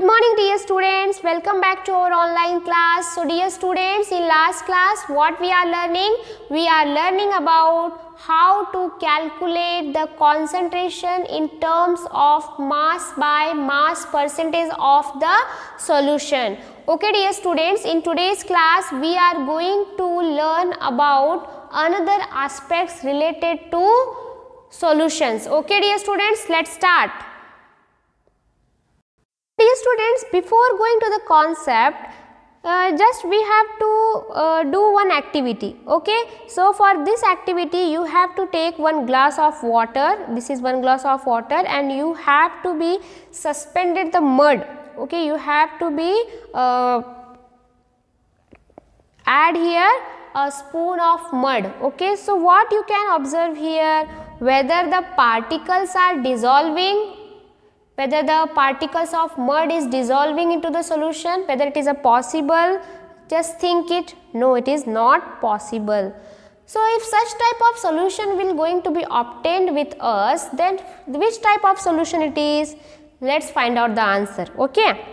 Good morning dear students, welcome back to our online class. So dear students, in last class what we are learning? We are learning about how to calculate the concentration in terms of mass by mass percentage of the solution. Okay dear students, in today's class we are going to learn about another aspects related to solutions. Okay dear students, let's start. Dear students, before going to the concept, just we have to do one activity. Okay, so for this activity you have to take one glass of water. This is one glass of water and you have to be suspended the mud. Okay, you have to be add here a spoon of mud. Okay, so what you can observe here, whether the particles are dissolving, whether the particles of mud is dissolving into the solution, whether it is a possible, just think it, no, it is not possible. So if such type of solution will going to be obtained with us, then which type of solution it is? Let's find out the answer. Okay,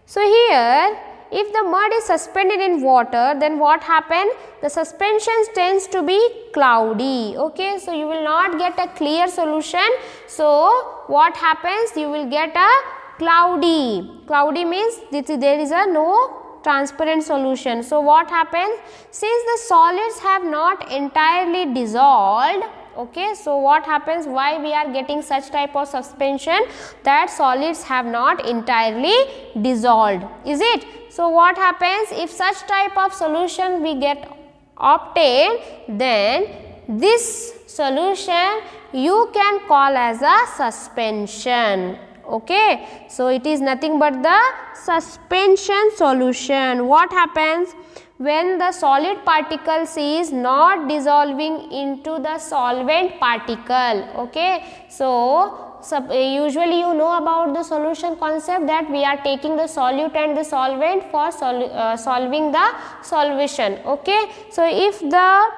so here if the mud is suspended in water, then what happen? The suspension tends to be cloudy. Okay, so you will not get a clear solution. So what happens? You will get a cloudy. Cloudy means there is a no transparent solution. So what happens? Since the solids have not entirely dissolved, okay, so what happens, why we are getting such type of suspension? That solids have not entirely dissolved, is it? So what happens if such type of solution we get obtained, then this solution you can call as a suspension. Okay, so it is nothing but the suspension solution. What happens when the solid particles is not dissolving into the solvent particle? Okay, so usually you know about the solution concept, that we are taking the solute and the solvent for solving the solution. Okay, so if the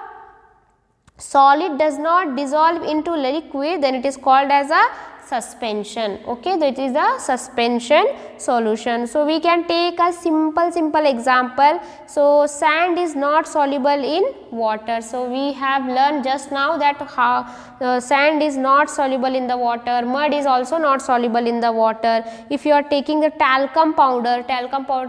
solid does not dissolve into liquid, then it is called as a suspension. Okay, that is the suspension solution. So we can take a simple example. So sand is not soluble in water. So we have learned just now that how sand is not soluble in the water, mud is also not soluble in the water. If you are taking the talcum powder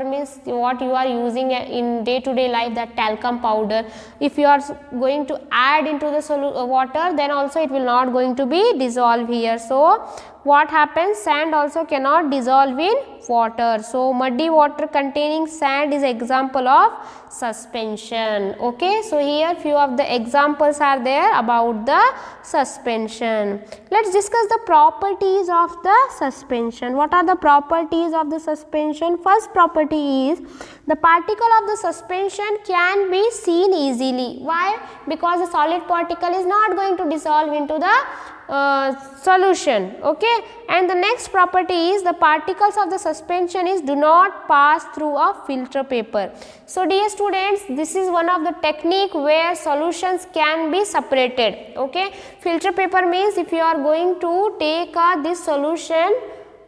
means what you are using in day to day life, that talcum powder, if you are going to add into the water, then also it will not going to be dissolved here. So what happens? Sand also cannot dissolve in water. So muddy water containing sand is example of suspension. Okay, so here few of the examples are there about the suspension. Let's discuss the properties of the suspension. What are the properties of the suspension? First property is the particle of the suspension can be seen easily. Why? Because the solid particle is not going to dissolve into the solution. Okay, and the next property is the particles of the suspension is do not pass through a filter paper. So dear students, this is one of the technique where solutions can be separated. Okay, filter paper means if you are going to take this solution,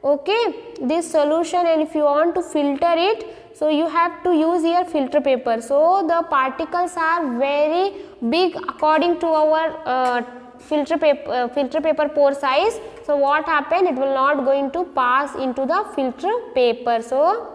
okay, this solution, and if you want to filter it, so you have to use here filter paper. So the particles are very big according to our filter paper pore size. So what happen? It will not going to pass into the filter paper. So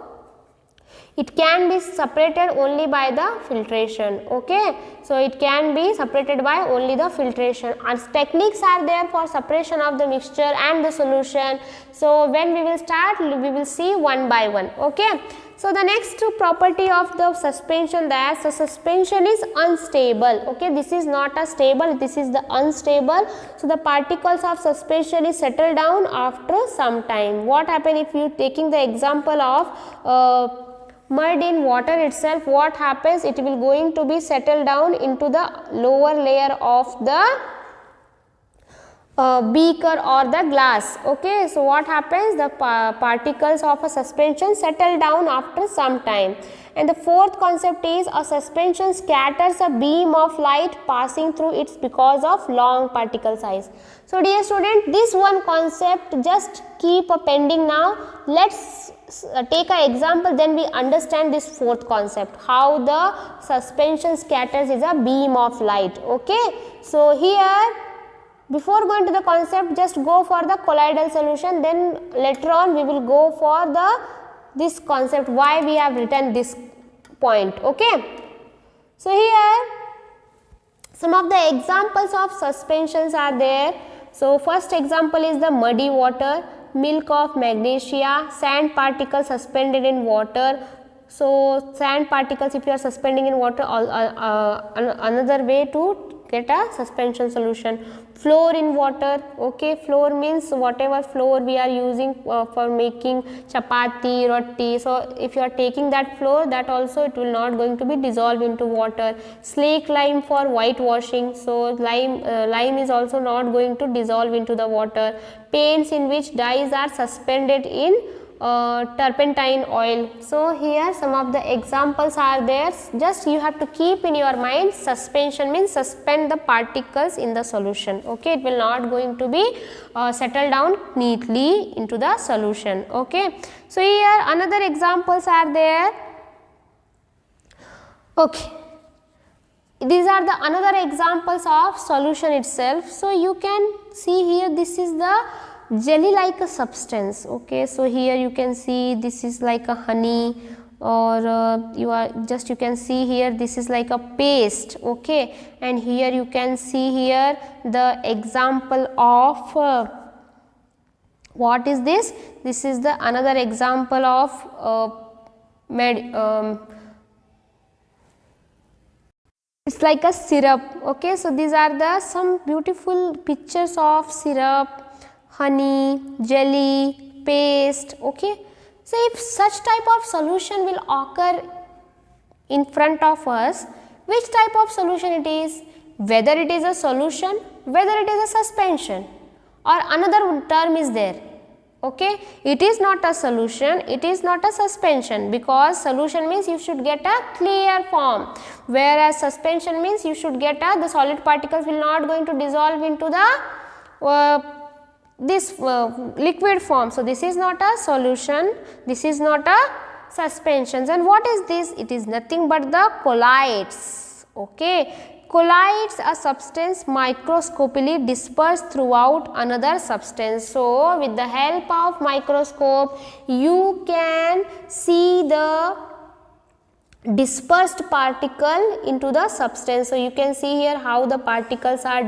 it can be separated only by the filtration. Okay, so it can be separated by only the filtration, and techniques are there for separation of the mixture and the solution. So when we will start, we will see one by one. Okay, so the next property of the suspension, that the suspension is unstable. Okay, this is not a stable, this is the unstable. So the particles of suspension is settled down after some time. What happen if you taking the example of mud in water itself? What happens? It will going to be settled down into the lower layer of the beaker or the glass. Okay, so what happens, the particles of a suspension settle down after some time. And the fourth concept is a suspension scatters a beam of light passing through it because of long particle size. So dear student, this one concept just keep a pending now. Let's take an example, then we understand this fourth concept, how the suspension scatters is a beam of light. Okay, so here before going to the concept, just go for the colloidal solution, then later on we will go for this concept, why we have written this point. Okay, so here some of the examples of suspensions are there. So first example is the muddy water, milk of magnesia, sand particles suspended in water. So sand particles, if you are suspending in water, another way to get a suspension solution. Flour in water. Okay, flour means whatever flour we are using for making chapati, roti. So if you are taking that flour, that also it will not going to be dissolved into water. Slake lime for whitewashing. So lime is also not going to dissolve into the water. Paints in which dyes are suspended in turpentine oil. So here some of the examples are there, just you have to keep in your mind, suspension means suspend the particles in the solution. Okay, it will not going to be settle down neatly into the solution. Okay, so here another examples are there. Okay, these are the another examples of solution itself. So you can see here, this is the jelly like a substance. Okay, so here you can see this is like a honey, or you can see here this is like a paste. Okay, and here you can see here the example of what is this? This is the another example of it's like a syrup. Okay, so these are the some beautiful pictures of syrup, honey, jelly, paste. Okay, so if such type of solution will occur in front of us, which type of solution it is? Whether it is a solution, whether it is a suspension, or another term is there. Okay, it is not a solution, it is not a suspension, because solution means you should get a clear form, whereas suspension means you should get the solid particles will not going to dissolve into the liquid form. So this is not a solution, this is not a suspension. And what is this? It is nothing but the colloids. Okay, colloids a substance microscopically dispersed throughout another substance. So with the help of microscope you can see the dispersed particle into the substance. So you can see here how the particles are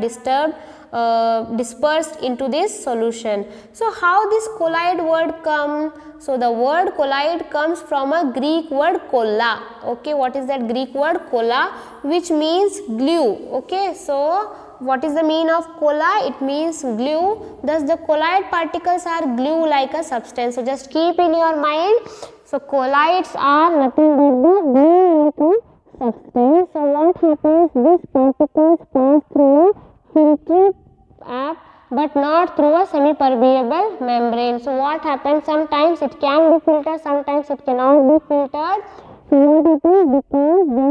dispersed into this solution. So how this colloid word come? So the word colloid comes from a Greek word kolla. Okay, what is that Greek word? Kolla, which means glue. Okay, so what is the meaning of kolla? It means glue. Thus the colloid particles are glue like a substance. So just keep in your mind. So colloids are nothing but the glue like a substance. So what happens? These particles pass through a filtrate but not through a semi-permeable membrane. So what happens? Sometimes it can be filtered, sometimes it cannot be filtered. So what it is? Because they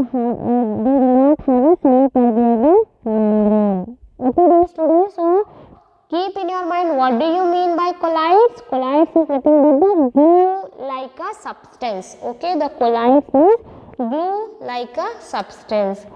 do not have a semi-permeable membrane. Okay, dear students, so keep in your mind, what do you mean by colloids? Colloids is nothing but the glue like a substance. Okay, the colloids is glue like a substance.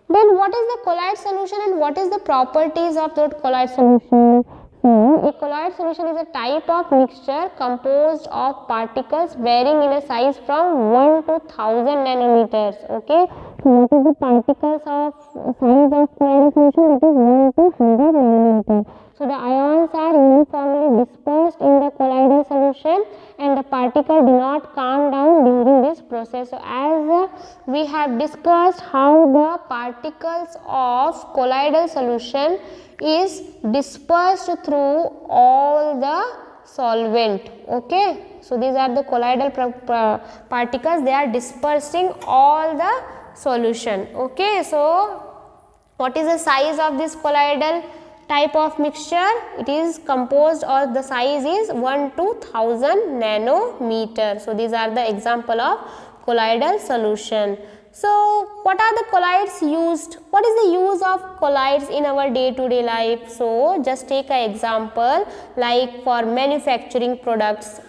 Then what is the colloid solution and what is the properties of that colloid solution? A colloid solution is a type of mixture composed of particles varying in a size from 1 to 1000 nanometers. Okay, so what is the particles of size of colloid solution? It is 1 to 100 nanometers. So the ions are uniformly dispersed in the colloidal solution and the particle do not calm down during this process. So as we have discussed how the particles of colloidal solution is dispersed through all the solvent. Okay, so these are the colloidal particles, they are dispersing all the solution. Okay, so what is the size of this colloidal type of mixture? It is composed, or the size is 1 to 1000 nanometer. So these are the example of colloidal solution. So what are the colloids used? What is the use of colloids in our day-to-day life? So just take an example, like for manufacturing products.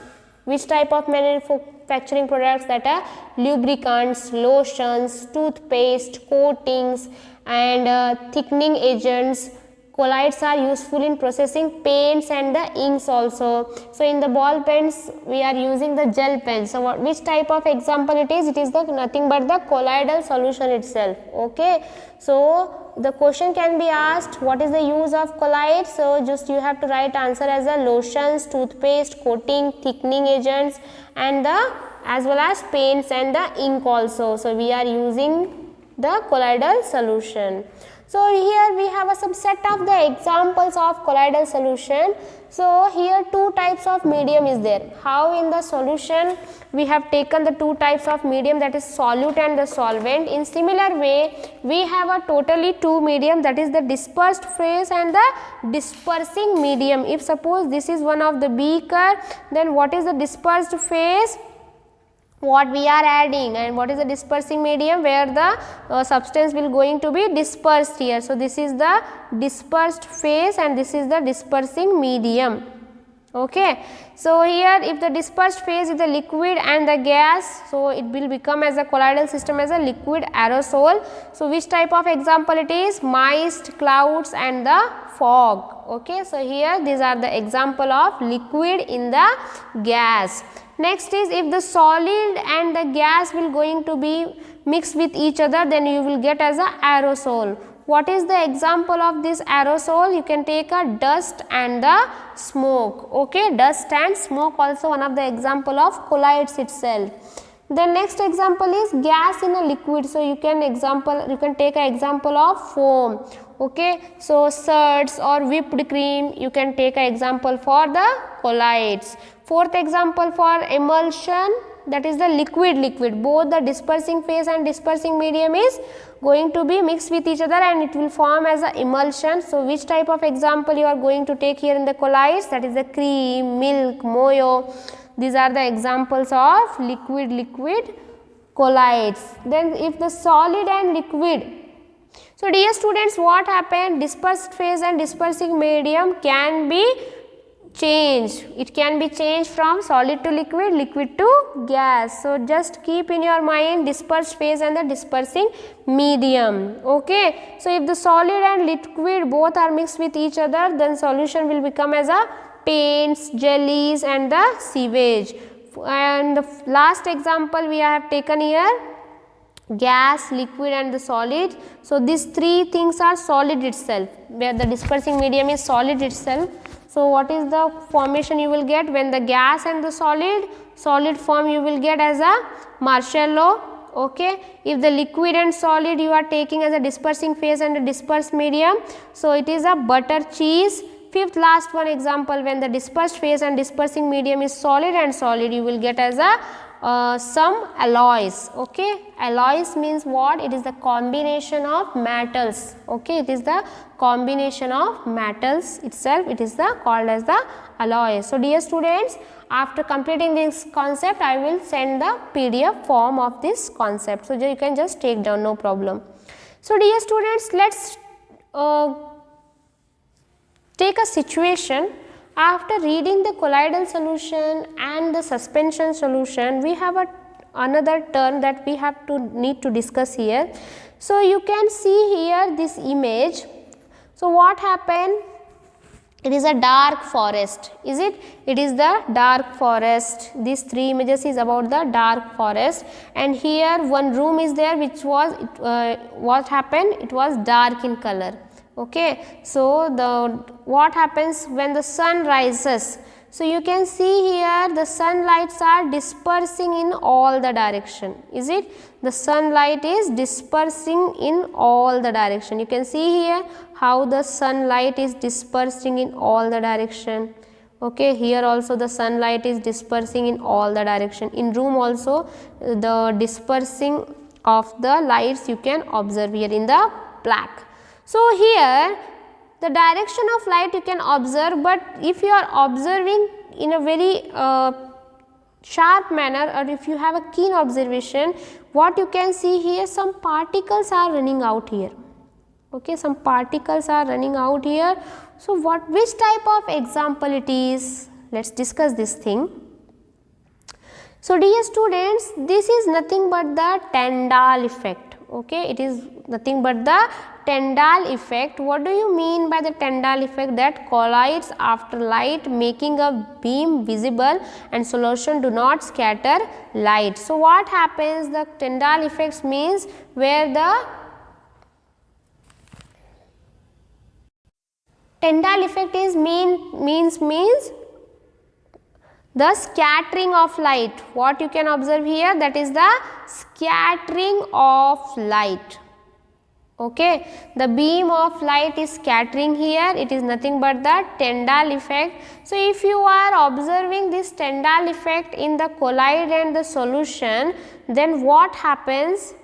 Which type of manufacturing products? That are lubricants, lotions, toothpaste, coatings and thickening agents. Colloids are useful in processing paints and the inks also. So in the ball pens we are using the gel pen. So which type of example it is? It is the nothing but the colloidal solution itself. Okay. So the question can be asked, what is the use of colloids? So just you have to write answer as a lotions, toothpaste, coating, thickening agents and the as well as paints and the ink also. So we are using the colloidal solution. So here we have a subset of the examples of colloidal solution. So here two types of medium is there. How in the solution we have taken the two types of medium, that is solute and the solvent. In similar way we have a totally two medium, that is the dispersed phase and the dispersing medium. If suppose this is one of the beaker, then what is the dispersed phase? What we are adding, and what is the dispersing medium, where the substance will going to be dispersed here. So this is the dispersed phase and this is the dispersing medium. Okay. So here if the dispersed phase is the liquid and the gas, so it will become as a colloidal system as a liquid aerosol. So which type of example it is? Mist, clouds and the fog. Okay. So here these are the example of liquid in the gas. Next is, if the solid and the gas will going to be mixed with each other, then you will get as a aerosol. What is the example of this aerosol? You can take a dust and the smoke. Okay, dust and smoke also one of the example of colloids itself. The next example is gas in a liquid. So you can take an example of foam. Okay, so suds or whipped cream, you can take an example for the colloids. Fourth example for emulsion, that is the liquid. Both the dispersing phase and dispersing medium is going to be mixed with each other and it will form as a emulsion. So which type of example you are going to take here in the colloids? That is the cream, milk, moyo. These are the examples of liquid colloids. Then if the solid and liquid. So dear students, what happened? Dispersed phase and dispersing medium can be changed. It can be changed from solid to liquid, liquid to gas. So just keep in your mind dispersed phase and the dispersing medium. Okay. So if the solid and liquid both are mixed with each other, then solution will become as a paints, jellies and the sewage. And the last example we have taken here, gas, liquid and the solid. So these three things are solid itself, where the dispersing medium is solid itself. So what is the formation you will get when the gas and the solid form you will get as a marshmallow. Okay. If the liquid and solid you are taking as a dispersing phase and a dispersed medium, so it is a butter cheese. Fifth last one example, when the dispersed phase and dispersing medium is solid and solid, you will get as a some alloys. Okay. Alloys means what? It is the combination of metals. Okay. It is the combination of metals itself. It is the called as the alloy. So dear students, after completing this concept, I will send the PDF form of this concept. So you can just take down, no problem. So dear students, let's take a situation. After reading the colloidal solution and the suspension solution, we have another term that we have to need to discuss here. So you can see here this image. So what happened? It is a dark forest. Is it? It is the dark forest. These three images is about the dark forest, and here one room is there which was what happened? It was dark in color. Okay. So what happens when the sun rises? So you can see here the sunlights are dispersing in all the direction. Is it? The sunlight is dispersing in all the direction. You can see here how the sunlight is dispersing in all the direction. Okay. Here also the sunlight is dispersing in all the direction. In room also the dispersing of the lights you can observe here in the black. So here the direction of light you can observe, but if you are observing in a very sharp manner, or if you have a keen observation, what you can see here, some particles are running out here. Okay, some particles are running out here. So, which type of example it is? Let us discuss this thing. So, dear students, this is nothing but the Tyndall effect. Okay, it is nothing but the Tyndall effect. What do you mean by the Tyndall effect? That collides after light, making a beam visible, and solution do not scatter light. So, what happens? The Tyndall effects means where the Tyndall effect is means the scattering of light. What you can observe here, that is the scattering of light. Okay, the beam of light is scattering here, it is nothing but the Tyndall effect. So, if you are observing this Tyndall effect in the colloid and the solution, then what happens?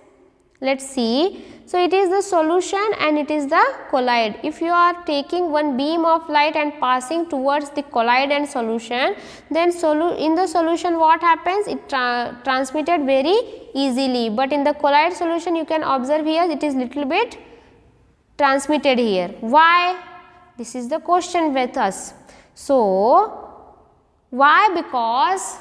Let us see. So, it is the solution and it is the colloid. If you are taking one beam of light and passing towards the colloid and solution, then in the solution what happens? It transmitted very easily, but in the colloid solution you can observe here it is little bit transmitted here. Why? This is the question with us. So, why? Because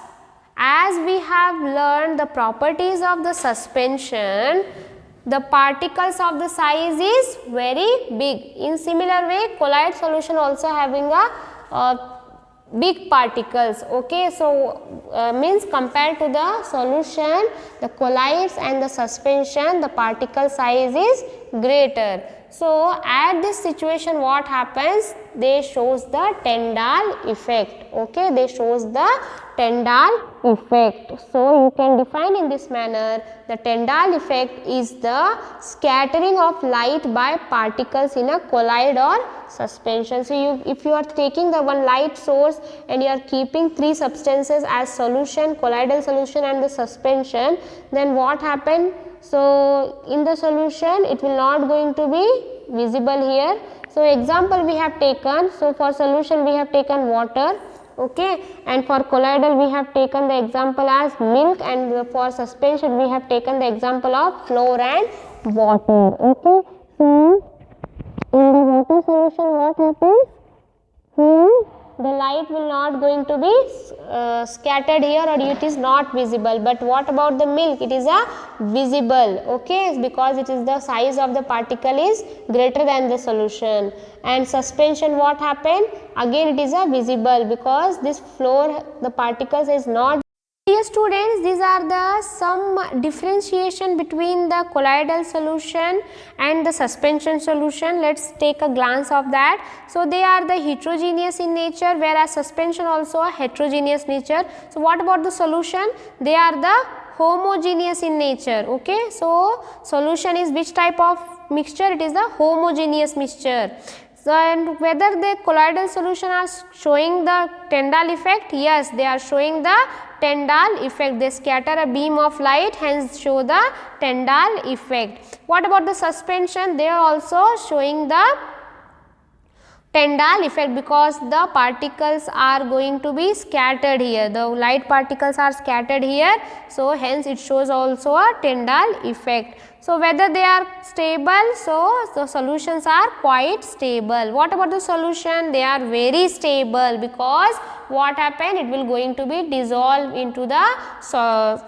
as we have learned the properties of the suspension, the particles of the size is very big. In similar way, colloid solution also having a big particles. Okay, so means compared to the solution, the colloids and the suspension, the particle size is greater. So, at this situation what happens? They shows the Tyndall effect. Okay, they shows the Tyndall effect. So, you can define in this manner, the Tyndall effect is the scattering of light by particles in a colloid or suspension. So, if you are taking the one light source and you are keeping three substances as solution, colloidal solution and the suspension, then what happen? So, in the solution it will not going to be visible here. So, example we have taken, so for solution we have taken water, okay, and for colloidal we have taken the example as milk, and for suspension we have taken the example of flour and water. Okay. So, in the water solution what happens? The light will not going to be scattered here, or it is not visible. But what about the milk? It is a visible, okay, because it is the size of the particle is greater than the solution. And suspension what happened? Again it is a visible, because this flour, the particles is not. Dear students, these are the some differentiation between the colloidal solution and the suspension solution. Let us take a glance of that. So, they are the heterogeneous in nature, whereas suspension also a heterogeneous nature. So, what about the solution? They are the homogeneous in nature. Okay. So, solution is which type of mixture? It is the homogeneous mixture. So, and whether the colloidal solution are showing the Tyndall effect? Yes, they are showing the Tyndall effect. They scatter a beam of light, hence show the Tyndall effect. What about the suspension? They are also showing the Tyndall effect, because the particles are going to be scattered here. The light particles are scattered here. So, hence it shows also a Tyndall effect. So, whether they are stable, so the solutions are quite stable. What about the solution? They are very stable, because what happened? It will going to be dissolved into the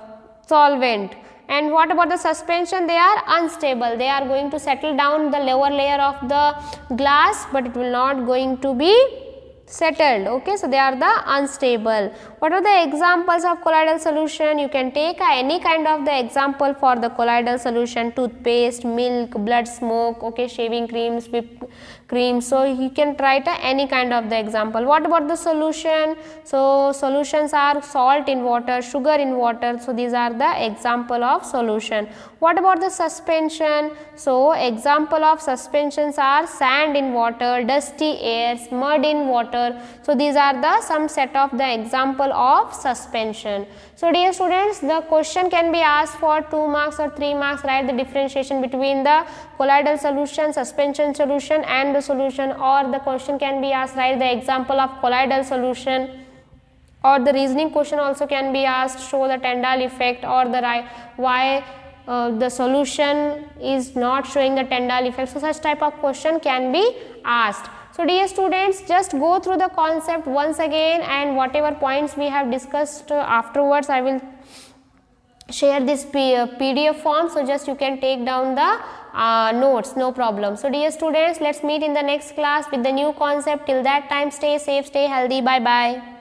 solvent. And what about the suspension? They are unstable. They are going to settle down the lower layer of the glass, but it will not going to be settled. Okay, so they are the unstable. What are the examples of colloidal solution? You can take any kind of the example for the colloidal solution: toothpaste, milk, blood smoke, okay, shaving creams, whipped cream. So, you can write any kind of the example. What about the solution? So, solutions are salt in water, sugar in water. So, these are the example of solution. What about the suspension? So, example of suspensions are sand in water, dusty air, mud in water. So, these are the some set of the example of suspension. So, dear students, the question can be asked for 2 marks or 3 marks. Write the differentiation between the colloidal solution, suspension solution and the solution, or the question can be asked, write the example of colloidal solution, or the reasoning question also can be asked, show the Tyndall effect, or the why the solution is not showing the Tyndall effect. So such type of question can be asked. So dear students, just go through the concept once again, and whatever points we have discussed afterwards I will share this PDF form, so just you can take down the notes, no problem. So dear students, let's meet in the next class with the new concept. Till that time, stay safe, stay healthy. Bye bye.